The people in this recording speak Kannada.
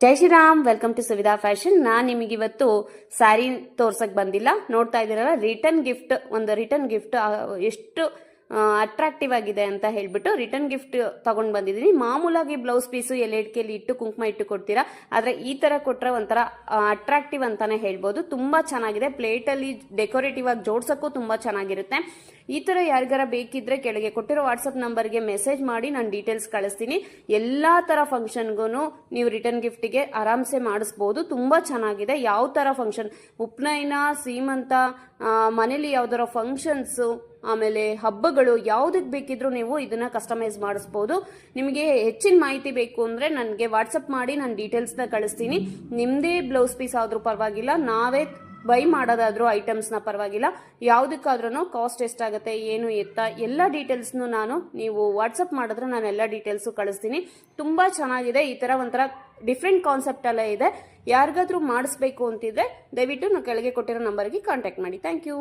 Jai Shriram, welcome to Suvidha fashion. ನಾನು ನಿಮಗೆ ಇವತ್ತು ಸ್ಯಾರಿ ತೋರ್ಸಕ್ ಬಂದಿಲ್ಲ. ನೋಡ್ತಾ ಇದ್ದೀರಲ್ಲ, ರಿಟರ್ನ್ ಗಿಫ್ಟ್ ಎಷ್ಟು ಅಟ್ರಾಕ್ಟಿವ್ ಆಗಿದೆ ಅಂತ ಹೇಳ್ಬಿಟ್ಟು ರಿಟರ್ನ್ ಗಿಫ್ಟ್ ತಗೊಂಡ್ ಬಂದಿದ್ದೀನಿ. ಮಾಮೂಲಾಗಿ ಬ್ಲೌಸ್ ಪೀಸು ಎಲೆಡ್ಕೆಲಿ ಇಟ್ಟು ಕುಂಕುಮ ಇಟ್ಟು ಕೊಡ್ತೀರಾ, ಆದ್ರೆ ಈ ತರ ಕೊಟ್ರೆ ಒಂಥರ ಅಟ್ರಾಕ್ಟಿವ್ ಅಂತಾನೆ ಹೇಳ್ಬೋದು. ತುಂಬಾ ಚೆನ್ನಾಗಿದೆ. ಪ್ಲೇಟ್ ಅಲ್ಲಿ ಡೆಕೋರೇಟಿವ್ ಆಗಿ ಜೋಡ್ಸಕ್ಕೂ ತುಂಬಾ ಚೆನ್ನಾಗಿರುತ್ತೆ. ಈ ತರ ಯಾರಿಗಾರ ಬೇಕಿದ್ರೆ ಕೆಳಗೆ ಕೊಟ್ಟಿರೋ ವಾಟ್ಸ್ಆಪ್ ನಂಬರ್ಗೆ ಮೆಸೇಜ್ ಮಾಡಿ ನಾನು ಡೀಟೇಲ್ಸ್ ಕಳಿಸ್ತೀನಿ. ಎಲ್ಲಾ ತರ ಫಂಕ್ಷನ್ಗೂ ನೀವು ರಿಟರ್ನ್ ಗಿಫ್ಟ್ಗೆ ಆರಾಮ್ಸೆ ಮಾಡಿಸ್ಬೋದು. ತುಂಬಾ ಚೆನ್ನಾಗಿದೆ. ಯಾವ ತರ ಫಂಕ್ಷನ್, ಉಪನಯನ, ಸೀಮಂತ, ಮನೇಲಿ ಯಾವ್ದಾರ ಫಂಕ್ಷನ್ಸ್, ಆಮೇಲೆ ಹಬ್ಬಗಳು, ಯಾವುದಕ್ಕೆ ಬೇಕಿದ್ರು ನೀವು ಇದನ್ನ ಕಸ್ಟಮೈಸ್ ಮಾಡಿಸ್ಬೋದು. ನಿಮಗೆ ಹೆಚ್ಚಿನ ಮಾಹಿತಿ ಬೇಕು ಅಂದ್ರೆ ನನಗೆ ವಾಟ್ಸಪ್ ಮಾಡಿ ನಾನು ಡೀಟೇಲ್ಸ್ನ ಕಳಿಸ್ತೀನಿ. ನಿಮ್ದೇ ಬ್ಲೌಸ್ ಪೀಸ್ ಆದ್ರೂ ಪರವಾಗಿಲ್ಲ, ನಾವೇ ಬೈ ಮಾಡೋದಾದ್ರೂ ಐಟಮ್ಸ್ನ ಪರವಾಗಿಲ್ಲ, ಯಾವುದಕ್ಕಾದ್ರೂ ಕಾಸ್ಟ್ ಎಷ್ಟಾಗುತ್ತೆ, ಏನು ಎತ್ತ, ಎಲ್ಲ ಡೀಟೇಲ್ಸ್ನು ನೀವು ವಾಟ್ಸಪ್ ಮಾಡಿದ್ರೆ ನಾನು ಎಲ್ಲ ಡೀಟೇಲ್ಸು ಕಳಿಸ್ತೀನಿ. ತುಂಬಾ ಚೆನ್ನಾಗಿದೆ. ಈ ತರ ಒಂಥರ ಡಿಫ್ರೆಂಟ್ ಕಾನ್ಸೆಪ್ಟ್ ಎಲ್ಲ ಇದೆ. ಯಾರಿಗಾದ್ರೂ ಮಾಡಿಸ್ಬೇಕು ಅಂತಿದ್ರೆ ದಯವಿಟ್ಟು ನಾನು ಕೆಳಗೆ ಕೊಟ್ಟಿರೋ ನಂಬರ್ಗೆ ಕಾಂಟ್ಯಾಕ್ಟ್ ಮಾಡಿ. Thank you.